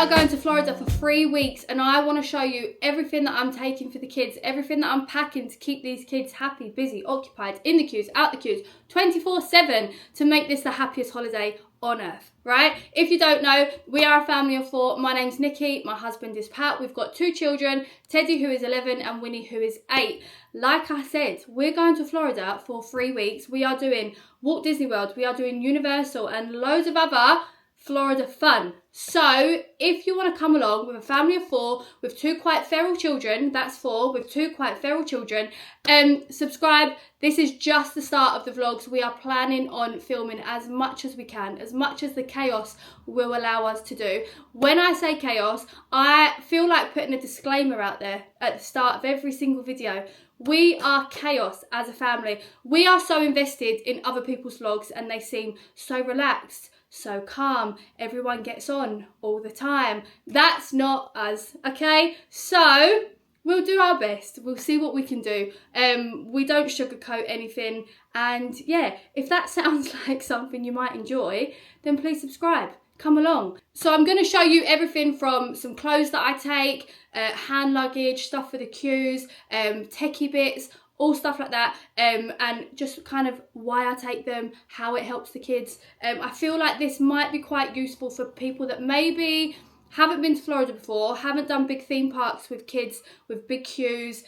are going to Florida for 3 weeks and I want to show you everything that I'm taking for the kids, everything that I'm packing to keep these kids happy, busy, occupied, in the queues, out the queues, 24/7 to make this the happiest holiday on earth, right? If you don't know, we are a family of 4. My name's Nikki, my husband is Pat. We've got 2 children, Teddy who is 11 and Winnie who is 8. Like I said, we're going to Florida for 3 weeks. We are doing Walt Disney World, we are doing Universal and loads of other Florida fun. So if you want to come along with a family of 4 with 2 quite feral children, that's 4 with 2 quite feral children, subscribe. This is just the start of the vlogs. We are planning on filming as much as we can, as much as the chaos will allow us to do. When I say chaos, I feel like putting a disclaimer out there at the start of every single video. We are chaos as a family. We are so invested in other people's vlogs and they seem so relaxed, so calm, everyone gets on all the time. That's not us, okay? So we'll do our best. We'll see what we can do. We don't sugarcoat anything. And yeah, if that sounds like something you might enjoy, then please subscribe. Come along. So I'm going to show you everything from some clothes that I take, hand luggage, stuff for the queues, techie bits, all stuff like that, and just kind of why I take them, how it helps the kids. I feel like this might be quite useful for people that maybe haven't been to Florida before, haven't done big theme parks with kids, with big queues,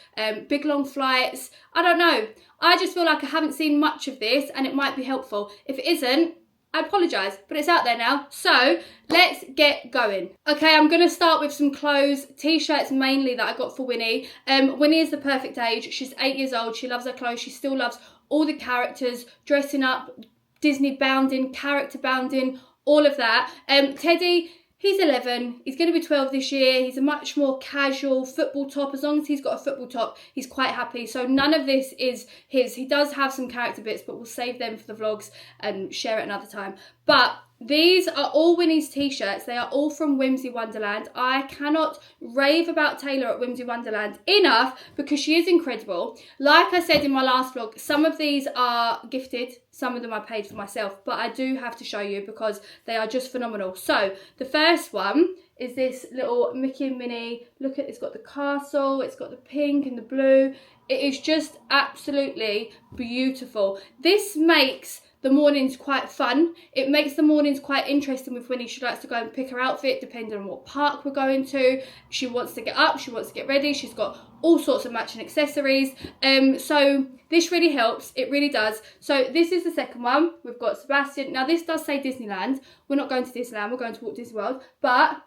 big long flights. I don't know. I just feel like I haven't seen much of this and it might be helpful. If it isn't, I apologise, but it's out there now. So let's get going. Okay, I'm going to start with some clothes, t-shirts mainly that I got for Winnie. Winnie is the perfect age. She's 8 years old. She loves her clothes. She still loves all the characters, dressing up, Disney bounding, character bounding, all of that. Teddy, he's 11, he's going to be 12 this year. He's a much more casual football top. As long as he's got a football top, he's quite happy. So none of this is his. He does have some character bits, but we'll save them for the vlogs and share it another time. But these are all Winnie's t-shirts. They are all from Whimsy Wonderland. I cannot rave about Taylor at Whimsy Wonderland enough because she is incredible. Like I said in my last vlog, some of these are gifted, some of them I paid for myself, but I do have to show you because they are just phenomenal. So the first one is this little Mickey and Minnie. Look at, it's got the castle, it's got the pink and the blue. It is just absolutely beautiful. This makes the mornings quite fun. It makes the mornings quite interesting with Winnie. She likes to go and pick her outfit depending on what park we're going to. She wants to get up, she wants to get ready. She's got all sorts of matching accessories. So this really helps, it really does. So this is the second one. We've got Sebastian. Now this does say Disneyland. We're not going to Disneyland, we're going to Walt Disney World, but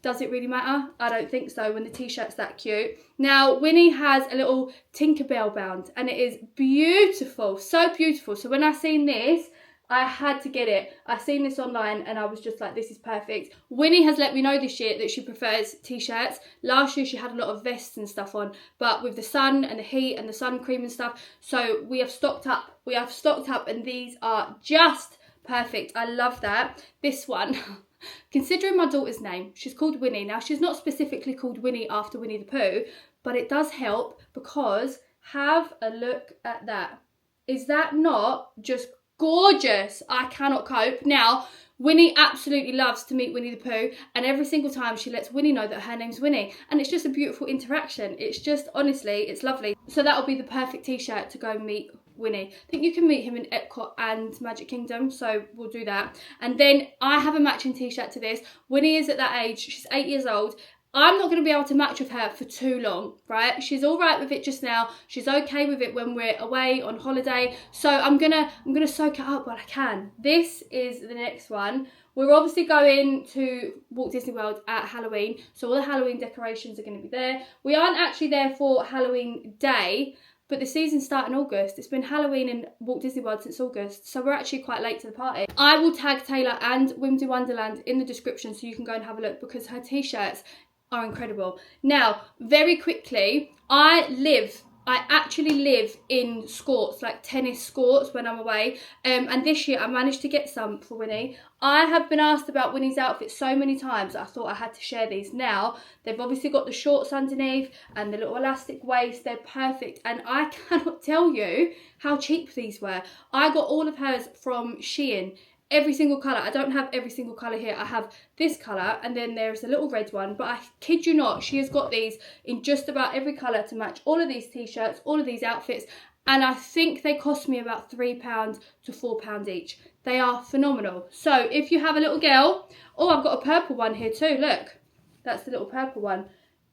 does it really matter? I don't think so when the t-shirt's that cute. Now, Winnie has a little Tinkerbell bound and it is beautiful, so beautiful. So when I seen this, I had to get it. I seen this online and I was just like, this is perfect. Winnie has let me know this year that she prefers t-shirts. Last year she had a lot of vests and stuff on, but with the sun and the heat and the sun cream and stuff, so we have stocked up. We have stocked up and these are just perfect. I love that. This one, considering my daughter's name, she's called Winnie. Now, she's not specifically called Winnie after Winnie the Pooh, but it does help because have a look at that. Is that not just gorgeous? I cannot cope. Now, Winnie absolutely loves to meet Winnie the Pooh, and every single time she lets Winnie know that her name's Winnie, and it's just a beautiful interaction. It's just, honestly, it's lovely. So that'll be the perfect t-shirt to go and meet Winnie. I think you can meet him in Epcot and Magic Kingdom, so we'll do that. And then I have a matching t-shirt to this. Winnie is at that age, she's 8 years old. I'm not going to be able to match with her for too long, right? She's all right with it just now. She's okay with it when we're away on holiday. So I'm gonna soak it up while I can. This is the next one. We're obviously going to Walt Disney World at Halloween, so all the Halloween decorations are going to be there. We aren't actually there for Halloween Day, but the season starts in August. It's been Halloween in Walt Disney World since August, so we're actually quite late to the party. I will tag Taylor and Whimsy Wonderland in the description so you can go and have a look because her t-shirts are incredible. Now, very quickly, I actually live in skorts, like tennis skorts when I'm away. And this year I managed to get some for Winnie. I have been asked about Winnie's outfit so many times, I thought I had to share these. Now, they've obviously got the shorts underneath and the little elastic waist. They're perfect. And I cannot tell you how cheap these were. I got all of hers from Shein. every single colour. I don't have every single colour here. I have this colour, and then there's a little red one, but I kid you not, she has got these in just about every colour to match all of these t-shirts, all of these outfits, and I think they cost me about £3 to £4 each. They are phenomenal. So if you have a little girl, oh, I've got a purple one here too, look. That's the little purple one.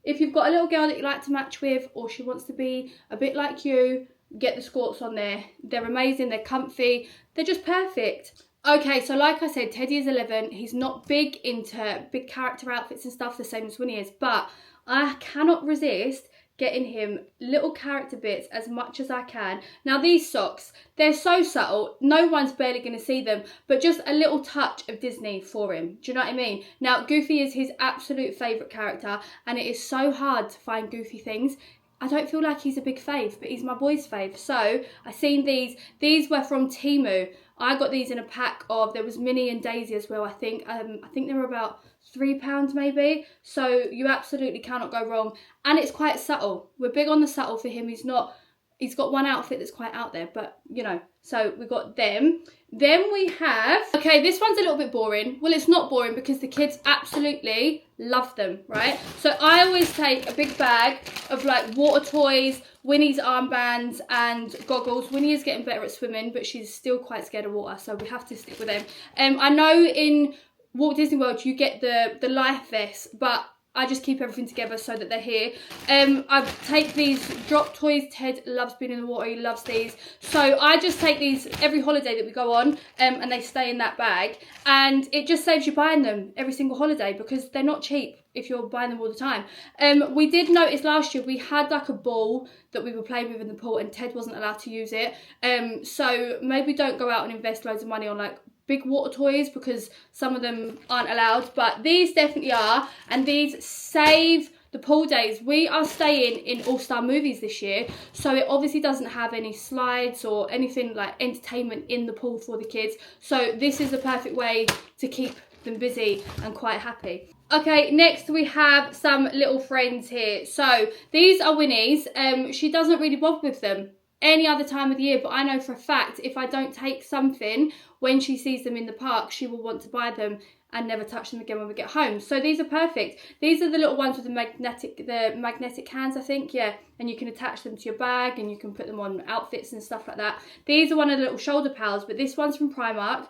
If you've got a little girl that you like to match with, or she wants to be a bit like you, get the skorts on there. They're amazing, they're comfy, they're just perfect. Okay, so like I said, Teddy is 11. He's not big into big character outfits and stuff, the same as Winnie is, but I cannot resist getting him little character bits as much as I can. Now these socks, they're so subtle, no one's barely going to see them, but just a little touch of Disney for him. Do you know what I mean? Now Goofy is his absolute favourite character, and it is so hard to find Goofy things. I don't feel like he's a big fave, but he's my boy's fave. So I seen these were from Temu. I got these in a pack of, there was Minnie and Daisy as well, I think they were about £3 maybe. So you absolutely cannot go wrong, and it's quite subtle. We're big on the subtle for him. He's got one outfit that's quite out there, but you know, so we got them. Then we have, okay, this one's a little bit boring. Well, it's not boring because the kids absolutely love them, right? So I always take a big bag of like water toys, Winnie's armbands and goggles. Winnie is getting better at swimming, but she's still quite scared of water, so we have to stick with them. I know in Walt Disney World you get the life vest, but I just keep everything together so that they're here. I take these drop toys. Ted loves being in the water, he loves these. So I just take these every holiday that we go on, and they stay in that bag. And it just saves you buying them every single holiday because they're not cheap if you're buying them all the time. We did notice last year we had like a ball that we were playing with in the pool, and Ted wasn't allowed to use it. So maybe don't go out and invest loads of money on like big water toys because some of them aren't allowed, but these definitely are, and these save the pool days. We are staying in All-Star Movies this year, so it obviously doesn't have any slides or anything like entertainment in the pool for the kids, so this is the perfect way to keep them busy and quite happy. Okay, next we have some little friends here. So these are Winnie's. She doesn't really bother with them any other time of the year, but I know for a fact if I don't take something, when she sees them in the park, she will want to buy them and never touch them again when we get home. So these are perfect. These are the little ones with the magnetic hands, I think, yeah, and you can attach them to your bag and you can put them on outfits and stuff like that. These are one of the little shoulder pals, but this one's from Primark.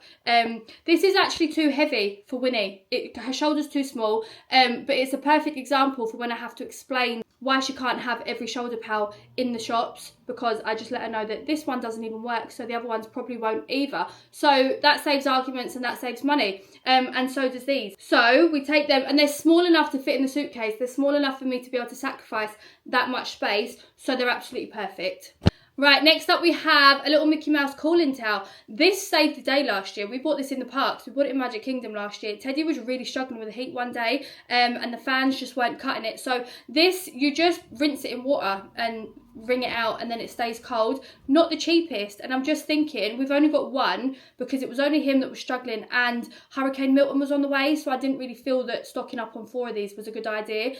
This is actually too heavy for Winnie. Her shoulder's too small, but it's a perfect example for when I have to explain why she can't have every shoulder pal in the shops, because I just let her know that this one doesn't even work, so the other ones probably won't either. So that saves arguments and that saves money, and so does these. So we take them, and they're small enough to fit in the suitcase. They're small enough for me to be able to sacrifice that much space, so they're absolutely perfect. Right, next up we have a little Mickey Mouse cooling towel. This saved the day last year. We bought this in the parks. We bought it in Magic Kingdom last year. Teddy was really struggling with the heat one day, and the fans just weren't cutting it. So this, you just rinse it in water and wring it out, and then it stays cold. Not the cheapest, and I'm just thinking we've only got one because it was only him that was struggling, and Hurricane Milton was on the way, so I didn't really feel that stocking up on 4 of these was a good idea.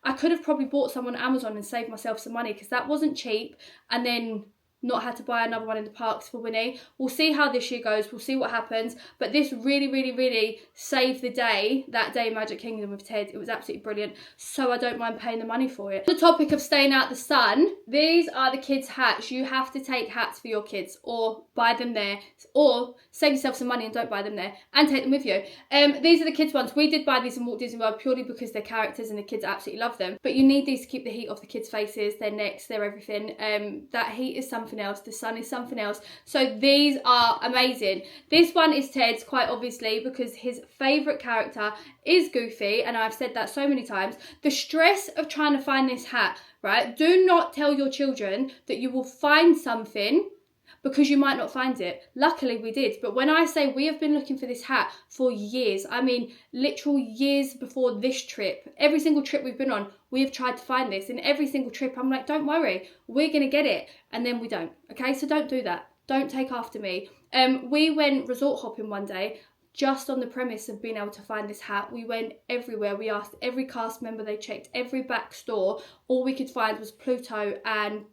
I could have probably bought some on Amazon and saved myself some money because that wasn't cheap, and then not had to buy another one in the parks for Winnie. We'll see how this year goes, we'll see what happens, but this really saved the day, that day in Magic Kingdom with Ted. It was absolutely brilliant, so I don't mind paying the money for it. On the topic of staying out the sun, these are the kids' hats. You have to take hats for your kids or buy them there, or save yourself some money and don't buy them there and take them with you. These are the kids' ones. We did buy these in Walt Disney World purely because they're characters and the kids absolutely love them, but you need these to keep the heat off the kids' faces, their necks, their everything. That heat is something else, the sun is something else, so these are amazing. This one is Ted's, quite obviously, because his favourite character is Goofy, and I've said that so many times. The stress of trying to find this hat, right? Do not tell your children that you will find something because you might not find it. Luckily we did, but when I say we have been looking for this hat for years, I mean literal years before this trip. Every single trip we've been on, we have tried to find this, and every single trip I'm like, don't worry, we're gonna get it, and then we don't. Okay, so don't do that. Don't take after me. We went resort hopping one day just on the premise of being able to find this hat. We went everywhere. We asked every cast member, they checked every back store. All we could find was Pluto and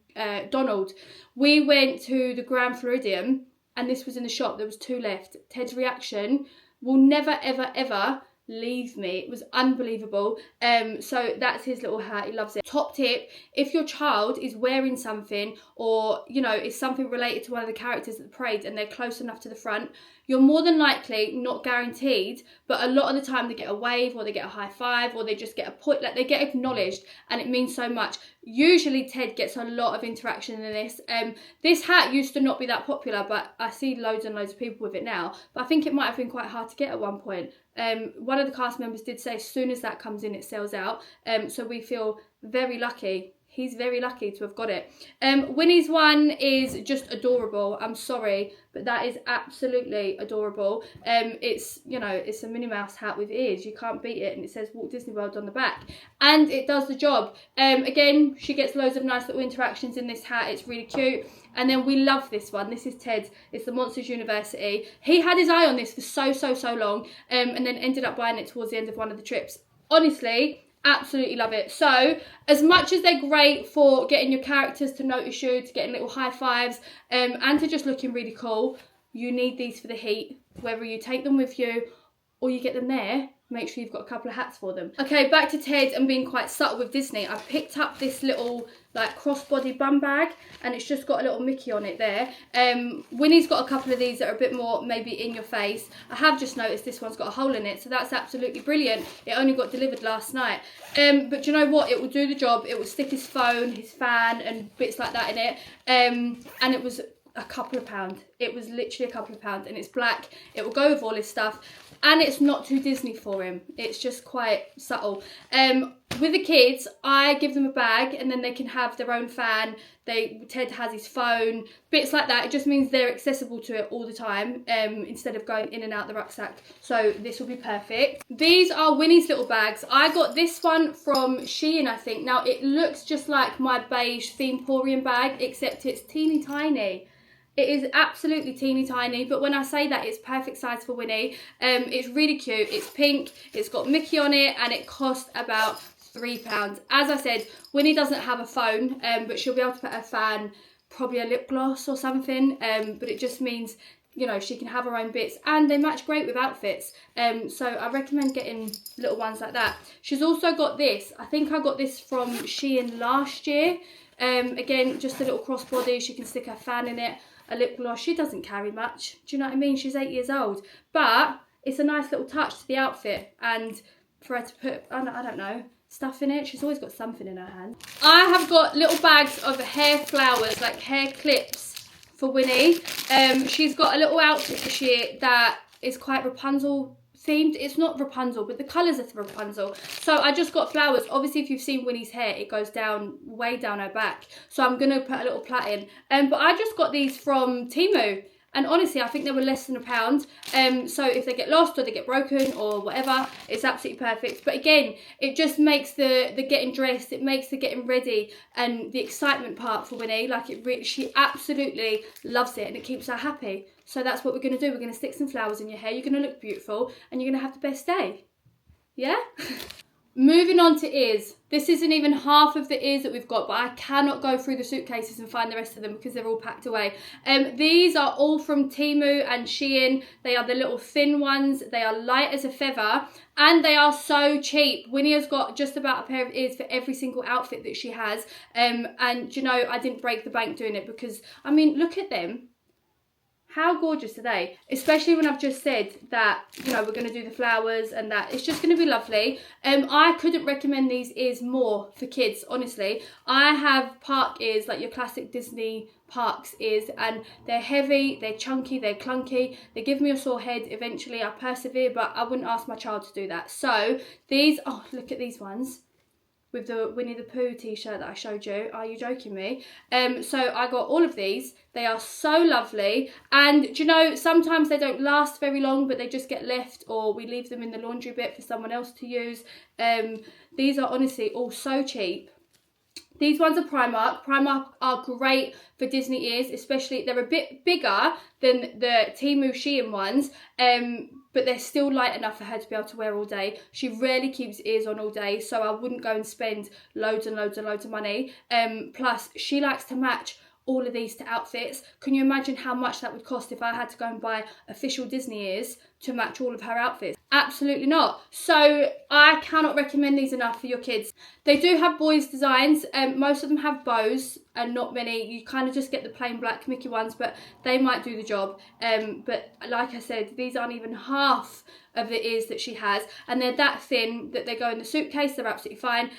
Donald. We went to the Grand Floridian and this was in the shop, there was 2 left. Ted's reaction will never, ever, ever leave me. It was unbelievable. So that's his little hat. He loves it. Top tip, if your child is wearing something, or you know, it's something related to one of the characters at the parade and they're close enough to the front, you're more than likely, not guaranteed, but a lot of the time they get a wave, or they get a high five, or they just get a put, like they get acknowledged, and it means so much. Usually Ted gets a lot of interaction in this. This hat used to not be that popular, but I see loads and loads of people with it now. But I think it might have been quite hard to get at one point. One of the cast members did say as soon as that comes in, it sells out. So we feel very lucky. He's very lucky to have got it. Winnie's one is just adorable. I'm sorry, but that is absolutely adorable. It's, you know, it's a Minnie Mouse hat with ears. You can't beat it. And it says Walt Disney World on the back. And it does the job. Again, she gets loads of nice little interactions in this hat. It's really cute. And then we love this one. This is Ted's. It's the Monsters University. He had his eye on this for so long. And then ended up buying it towards the end of one of the trips. Honestly, absolutely love it. So as much as they're great for getting your characters to notice you, to getting little high fives, and to just looking really cool, you need these for the heat. Whether you take them with you or you get them there, make sure you've got a couple of hats for them. Okay, back to Ted and being quite subtle with Disney. I picked up this little like crossbody bum bag, and it's just got a little Mickey on it there. Winnie's got a couple of these that are a bit more maybe in your face. I have just noticed this one's got a hole in it, so that's absolutely brilliant. It only got delivered last night. But do you know what? It will do the job. It will stick his phone, his fan and bits like that in it. And it was a couple of pounds. It was literally a couple of pounds, and it's black. It will go with all his stuff, and it's not too Disney for him. It's just quite subtle. With the kids, I give them a bag, and then they can have their own fan. Ted has his phone, bits like that. It just means they're accessible to it all the time, instead of going in and out the rucksack. So this will be perfect. These are Winnie's little bags. I got this one from Shein, I think. Now it looks just like my beige Themeporium bag, except it's teeny tiny. It is absolutely teeny tiny, but when I say that, it's perfect size for Winnie. It's really cute. It's pink, it's got Mickey on it, and it cost about £3. As I said, Winnie doesn't have a phone, but she'll be able to put her fan, probably a lip gloss or something, but it just means, you know, she can have her own bits, and they match great with outfits. So I recommend getting little ones like that. She's also got this. I think I got this from Shein last year. Again, just a little crossbody. She can stick her fan in it. A lip gloss. She doesn't carry much. Do you know what I mean? She's 8 years old. But it's a nice little touch to the outfit. And for her to put, I don't know, stuff in it. She's always got something in her hand. I have got little bags of hair flowers, like hair clips for Winnie. She's got a little outfit this year that is quite Rapunzel themed. It's not Rapunzel, but the colours are Rapunzel. So I just got flowers. Obviously, if you've seen Winnie's hair, it goes down, way down her back. So I'm going to put a little plait in. But I just got these from Temu. And honestly, I think they were less than £1. So if they get lost or they get broken or whatever, it's absolutely perfect. But again, it just makes the getting dressed, it makes the getting ready and the excitement part for Winnie. Like she absolutely loves it, and it keeps her happy. So that's what we're going to do. We're going to stick some flowers in your hair. You're going to look beautiful, and you're going to have the best day. Yeah? Moving on to ears. This isn't even half of the ears that we've got, but I cannot go through the suitcases and find the rest of them because they're all packed away. These are all from Temu and Shein. They are the little thin ones. They are light as a feather, and they are so cheap. Winnie has got just about a pair of ears for every single outfit that she has. And you know, I didn't break the bank doing it because, I mean, look at them. How gorgeous are they? Especially when I've just said that, you know, we're going to do the flowers and that. It's just going to be lovely. I couldn't recommend these ears more for kids, honestly. I have park ears, like your classic Disney parks ears, and they're heavy, they're chunky, they're clunky. They give me a sore head eventually. I persevere, but I wouldn't ask my child to do that. So these, oh, look at these ones. With the Winnie the Pooh t-shirt that I showed you. Are you joking me? So I got all of these. They are so lovely. And do you know, sometimes they don't last very long, but they just get left, or we leave them in the laundry bit for someone else to use. These are honestly all so cheap. These ones are Primark. Primark are great for Disney ears, especially they're a bit bigger than the Temu Shein ones, but they're still light enough for her to be able to wear all day. She rarely keeps ears on all day, so I wouldn't go and spend loads and loads and loads of money. Plus, she likes to match all of these to outfits. Can you imagine how much that would cost if I had to go and buy official Disney ears to match all of her outfits? Absolutely not. So I cannot recommend these enough for your kids. They do have boys designs, most of them have bows and not many. You kind of just get the plain black Mickey ones, but they might do the job. But like I said, these aren't even half of the ears that she has, and they're that thin that they go in the suitcase. They're absolutely fine,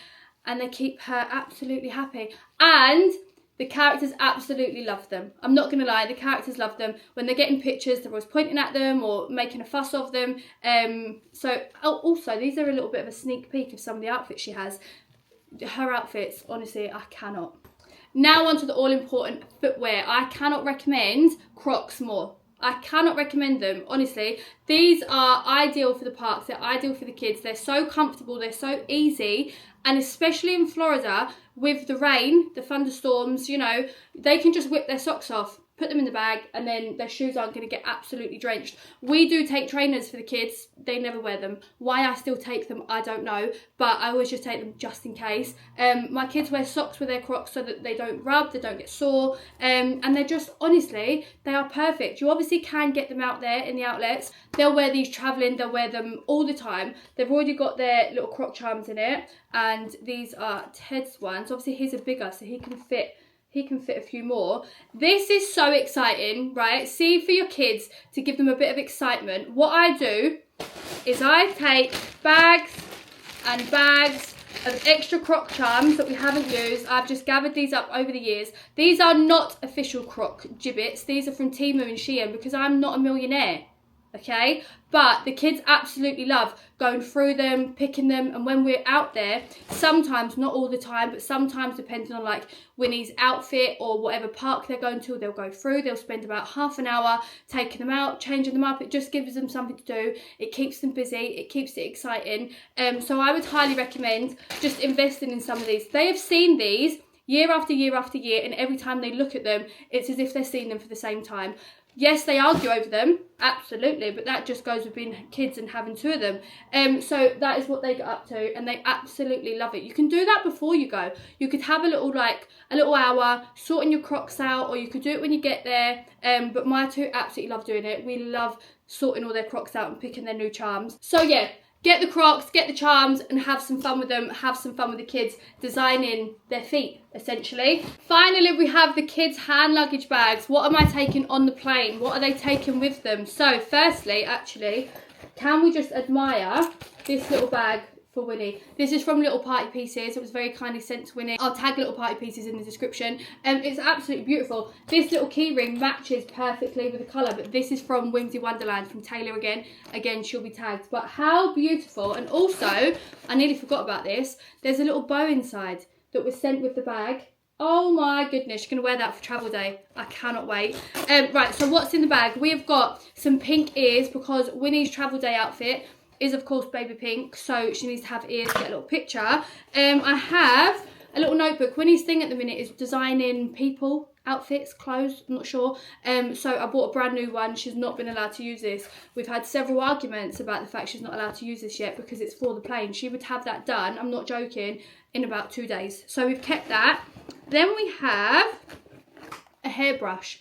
and they keep her absolutely happy. And the characters absolutely love them. I'm not going to lie, the characters love them. When they're getting pictures, they're always pointing at them or making a fuss of them. Also, these are a little bit of a sneak peek of some of the outfits she has. Her outfits, honestly, I cannot. Now on to the all-important footwear. I cannot recommend Crocs more. I cannot recommend them, honestly. These are ideal for the parks. They're ideal for the kids. They're so comfortable. They're so easy. And especially in Florida, with the rain, the thunderstorms, you know, they can just whip their socks off, put them in the bag, and then their shoes aren't going to get absolutely drenched. We do take trainers for the kids. They never wear them. Why I still take them, I don't know, but I always just take them just in case. My kids wear socks with their Crocs so that they don't rub, they don't get sore, and they're just, honestly, they are perfect. You obviously can get them out there in the outlets. They'll wear these travelling, they'll wear them all the time. They've already got their little Croc charms in it, and these are Ted's ones. Obviously, his are bigger, so he can fit a few more. This is so exciting, right? See, for your kids, to give them a bit of excitement, what I do is I take bags and bags of extra Croc charms that we haven't used. I've just gathered these up over the years. These are not official Croc gibbets. These are from Temu and Shein because I'm not a millionaire. Okay, but the kids absolutely love going through them, picking them, and when we're out there, sometimes, not all the time, but sometimes depending on like Winnie's outfit or whatever park they're going to, they'll go through, they'll spend about half an hour taking them out, changing them up. It just gives them something to do. It keeps them busy, it keeps it exciting. So I would highly recommend just investing in some of these. They have seen these year after year after year, and every time they look at them, it's as if they're seeing them for the same time. Yes, they argue over them, absolutely, but that just goes with being kids and having two of them. So that is what they get up to, and they absolutely love it. You can do that before you go. You could have a little hour sorting your Crocs out, or you could do it when you get there. But my two absolutely love doing it. We love sorting all their Crocs out and picking their new charms. So yeah, get the Crocs, get the charms, and have some fun with them. Have some fun with the kids, designing their feet, essentially. Finally, we have the kids' hand luggage bags. What am I taking on the plane? What are they taking with them? So, firstly, actually, can we just admire this little bag for Winnie? This is from Little Party Pieces. It was very kindly sent to Winnie. I'll tag Little Party Pieces in the description. It's absolutely beautiful. This little key ring matches perfectly with the colour, but this is from Whimsy Wonderland, from Taylor again. Again, she'll be tagged. But how beautiful. And also, I nearly forgot about this, there's a little bow inside that was sent with the bag. Oh my goodness, you're going to wear that for travel day. I cannot wait. Right, so what's in the bag? We have got some pink ears because Winnie's travel day outfit is of course baby pink, so she needs to have ears to get a little picture. I have a little notebook. Winnie's thing at the minute is designing people, outfits, clothes, I'm not sure. So I bought a brand new one. She's not been allowed to use this. We've had several arguments about the fact she's not allowed to use this yet because it's for the plane. She would have that done, I'm not joking, in about 2 days. So we've kept that. Then we have a hairbrush.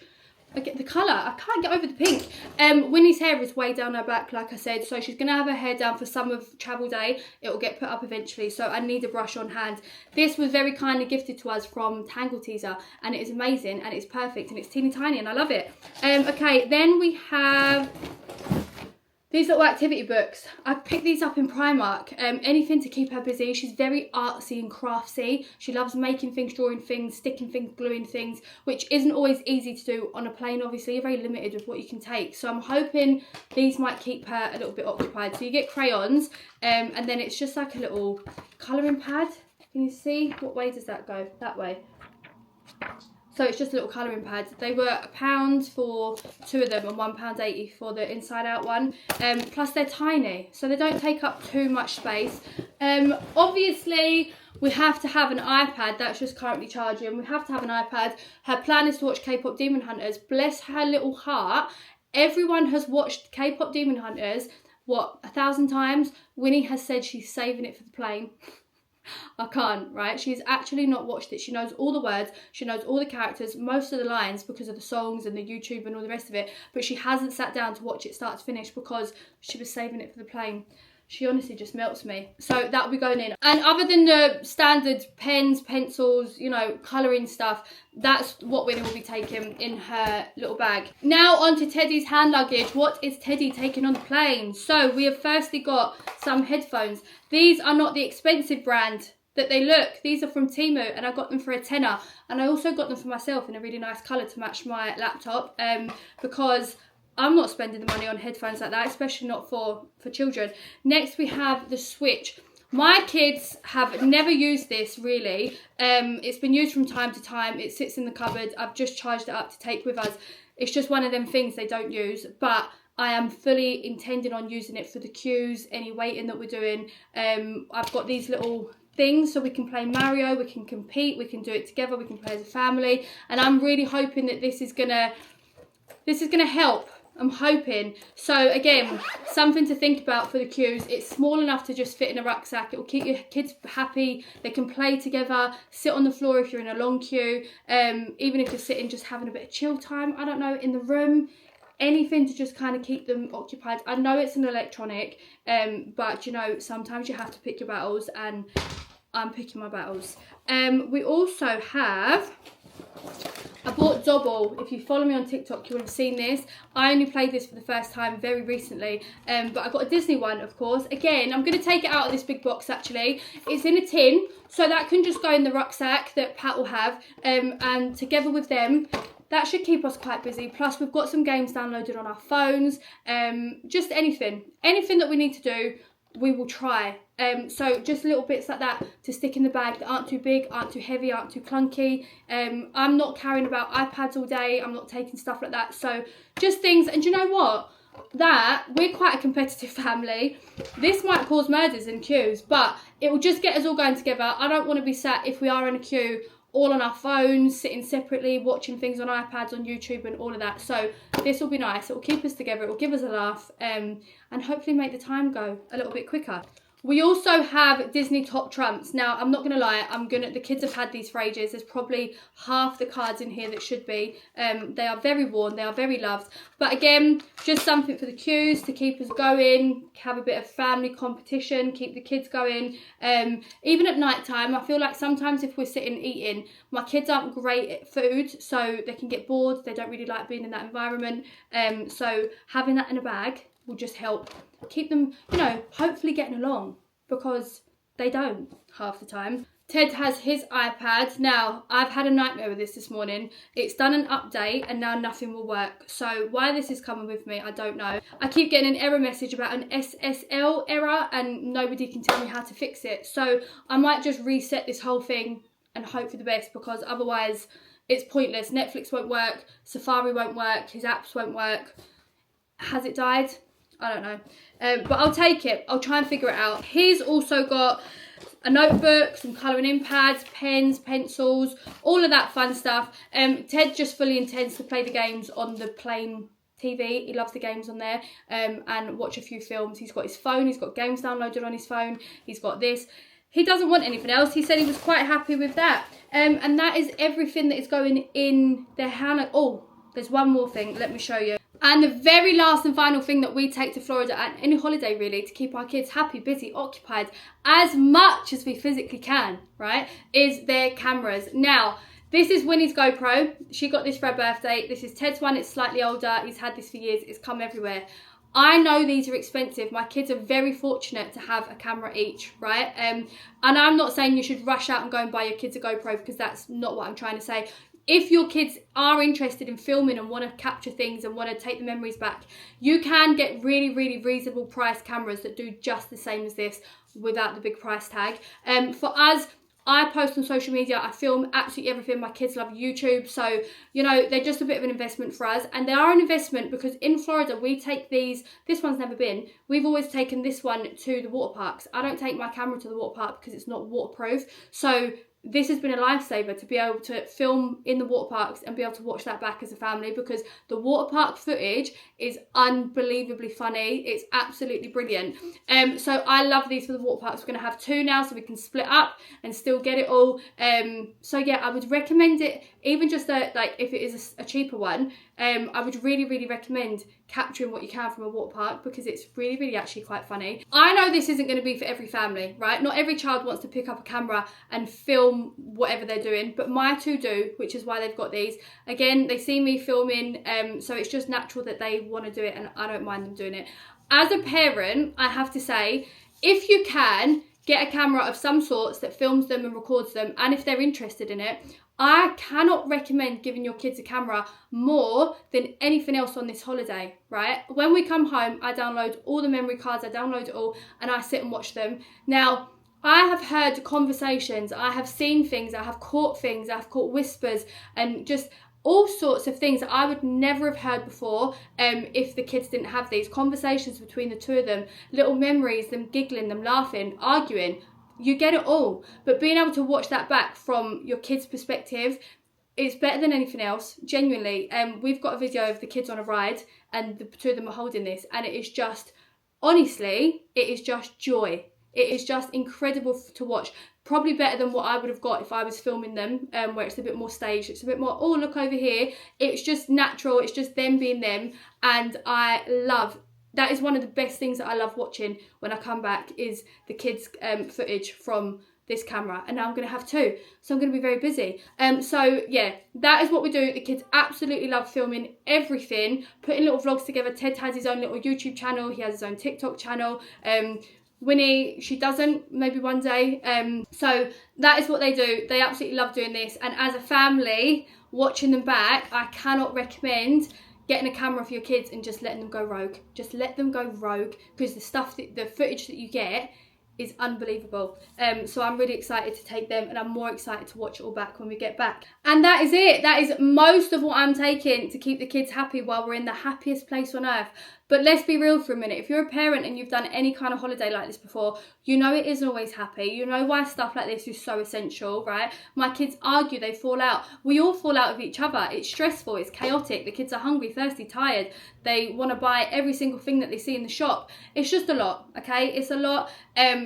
I get the colour, I can't get over the pink. Winnie's hair is way down her back, like I said, so she's going to have her hair down for some of travel day. It will get put up eventually, so I need a brush on hand. This was very kindly gifted to us from Tangle Teaser, and it is amazing, and it's perfect, and it's teeny tiny, and I love it. Okay, then we have these little activity books. I picked these up in Primark. Anything to keep her busy. She's very artsy and craftsy. She loves making things, drawing things, sticking things, gluing things, which isn't always easy to do on a plane. Obviously, you're very limited with what you can take. So I'm hoping these might keep her a little bit occupied. So you get crayons, and then it's just like a little colouring pad. Can you see? What way does that go? That way. So it's just a little colouring pad. They were £1 for 2 of them and £1.80 for the inside out one. Plus they're tiny, so they don't take up too much space. Obviously, we have to have an iPad. That's just currently charging. We have to have an iPad. Her plan is to watch K-pop Demon Hunters. Bless her little heart. Everyone has watched K-pop Demon Hunters, what, 1,000 times? Winnie has said she's saving it for the plane. I can't, right? She's actually not watched it. She knows all the words, she knows all the characters, most of the lines because of the songs and the YouTube and all the rest of it, but she hasn't sat down to watch it start to finish because she was saving it for the plane. She honestly just melts me. So that'll be going in. And other than the standard pens, pencils, you know, colouring stuff, that's what Winnie will be taking in her little bag. Now on to Teddy's hand luggage. What is Teddy taking on the plane? So we have firstly got some headphones. These are not the expensive brand that they look. These are from Temu and I got them for a tenner. And I also got them for myself in a really nice colour to match my laptop because I'm not spending the money on headphones like that, especially not for children. Next we have the Switch. My kids have never used this really. It's been used from time to time. It sits in the cupboard. I've just charged it up to take with us. It's just one of them things they don't use, but I am fully intending on using it for the queues, any waiting that we're doing. I've got these little things so we can play Mario, we can compete, we can do it together, we can play as a family, and I'm really hoping that this is gonna help. I'm hoping. So again, something to think about for the queues. It's small enough to just fit in a rucksack. It will keep your kids happy. They can play together, sit on the floor if you're in a long queue, even if you're sitting just having a bit of chill time, I don't know, in the room. Anything to just kind of keep them occupied. I know it's an electronic, but you know, sometimes you have to pick your battles, and I'm picking my battles. We also have, I bought Dobble. If you follow me on TikTok, you would have seen this. I only played this for the first time very recently, but I got a Disney one, of course. Again, I'm going to take it out of this big box, actually. It's in a tin, so that can just go in the rucksack that Pat will have, and together with them, that should keep us quite busy. Plus, we've got some games downloaded on our phones. Just anything that we need to do, we will try. So just little bits like that to stick in the bag that aren't too big, aren't too heavy, aren't too clunky. I'm not carrying about iPads all day. I'm not taking stuff like that. So just things. And you know what? That we're quite a competitive family. This might cause murders in queues, but it will just get us all going together. I don't want to be sat, if we are in a queue, all on our phones, sitting separately, watching things on iPads, on YouTube and all of that. So this will be nice. It will keep us together. It will give us a laugh, and hopefully make the time go a little bit quicker. We also have Disney Top Trumps. Now, I'm not going to lie, the kids have had these for ages. There's probably half the cards in here that should be. They are very worn, they are very loved. But again, just something for the queues to keep us going, have a bit of family competition, keep the kids going. Even at night time, I feel like sometimes if we're sitting eating, my kids aren't great at food, so they can get bored. They don't really like being in that environment. So having that in a bag will just help keep them, you know, hopefully getting along, because they don't half the time. Ted has his iPad. Now, I've had a nightmare with this morning. It's done an update and now nothing will work. So why this is coming with me, I don't know. I keep getting an error message about an SSL error and nobody can tell me how to fix it. So I might just reset this whole thing and hope for the best, because otherwise it's pointless. Netflix won't work, Safari won't work, his apps won't work. Has it died? I don't know. But I'll take it. I'll try and figure it out. He's also got a notebook, some colouring in pads, pens, pencils, all of that fun stuff. Ted just fully intends to play the games on the plane TV. He loves the games on there, and watch a few films. He's got his phone. He's got games downloaded on his phone. He's got this. He doesn't want anything else. He said he was quite happy with that. And that is everything that is going in their hand. Oh, there's one more thing. Let me show you. And the very last and final thing that we take to Florida and any holiday really to keep our kids happy, busy, occupied as much as we physically can, right, is their cameras. Now, this is Winnie's GoPro. She got this for her birthday. This is Ted's one. It's slightly older. He's had this for years. It's come everywhere. I know these are expensive. My kids are very fortunate to have a camera each, right? And I'm not saying you should rush out and go and buy your kids a GoPro, because that's not what I'm trying to say. If your kids are interested in filming and want to capture things and want to take the memories back, you can get really, really reasonable priced cameras that do just the same as this without the big price tag. For us, I post on social media, I film absolutely everything. My kids love YouTube, so, you know, they're just a bit of an investment for us. And they are an investment because in Florida, we take these, this one's never been, we've always taken this one to the water parks. I don't take my camera to the water park because it's not waterproof. So this has been a lifesaver to be able to film in the water parks and be able to watch that back as a family, because the water park footage is unbelievably funny. It's absolutely brilliant. So I love these for the water parks. We're going to have 2 now so we can split up and still get it all. So yeah, I would recommend it, even just like if it is a cheaper one. I would really recommend capturing what you can from a water park, because it's really actually quite funny. I know this isn't going to be for every family, right? Not every child wants to pick up a camera and film whatever they're doing, but my 2 do, which is why they've got these. Again, they see me filming, so it's just natural that they want to do it, and I don't mind them doing it. As a parent, I have to say, if you can get a camera of some sorts that films them and records them, and if they're interested in it, I cannot recommend giving your kids a camera more than anything else on this holiday, right? When we come home, I download all the memory cards, I download it all, and I sit and watch them. Now, I have heard conversations, I have seen things, I have caught things, I have caught whispers, and just all sorts of things that I would never have heard before if the kids didn't have these conversations between the 2 of them, little memories, them giggling, them laughing, arguing. You get it all, but being able to watch that back from your kids' perspective is better than anything else, genuinely. We've got a video of the kids on a ride and the 2 of them are holding this, and it is just, honestly, it is just joy. It is just incredible to watch. Probably better than what I would have got if I was filming them, where it's a bit more staged. It's a bit more, oh, look over here. It's just natural. It's just them being them. And that is one of the best things that I love watching when I come back, is the kids' footage from this camera. And now I'm going to have 2. So I'm going to be very busy. So yeah, that is what we do. The kids absolutely love filming everything, putting little vlogs together. Ted has his own little YouTube channel. He has his own TikTok channel. Winnie, she doesn't, maybe one day. So that is what they do. They absolutely love doing this. And as a family, watching them back, I cannot recommend getting a camera for your kids and just letting them go rogue. Just let them go rogue, because the footage that you get is unbelievable. So I'm really excited to take them, and I'm more excited to watch it all back when we get back. And that is it. That is most of what I'm taking to keep the kids happy while we're in the happiest place on earth. But let's be real for a minute. If you're a parent and you've done any kind of holiday like this before, you know it isn't always happy. You know why stuff like this is so essential, right? My kids argue, they fall out. We all fall out with each other. It's stressful, it's chaotic. The kids are hungry, thirsty, tired. They want to buy every single thing that they see in the shop. It's just a lot, okay? It's a lot.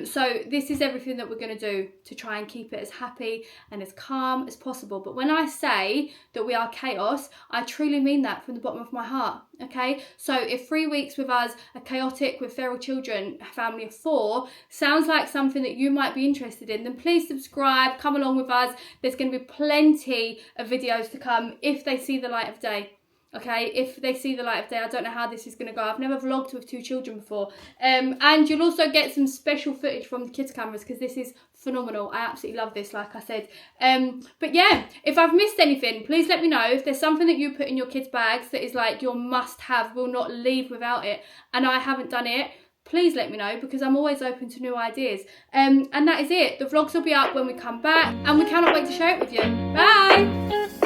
So this is everything that we're going to do to try and keep it as happy and as calm as possible. But when I say that we are chaos, I truly mean that from the bottom of my heart, okay? So if 3 weeks with us are chaotic with feral children, a family of 4, sounds like something that you might be interested in, then please subscribe, come along with us. There's going to be plenty of videos to come if they see the light of day. Okay, if they see the light of day. I don't know how this is going to go. I've never vlogged with 2 children before. And you'll also get some special footage from the kids' cameras, because this is phenomenal. I absolutely love this, like I said. But yeah, if I've missed anything, please let me know. If there's something that you put in your kids' bags that is like your must-have, will not leave without it, and I haven't done it, please let me know, because I'm always open to new ideas. And that is it. The vlogs will be up when we come back, and we cannot wait to share it with you. Bye!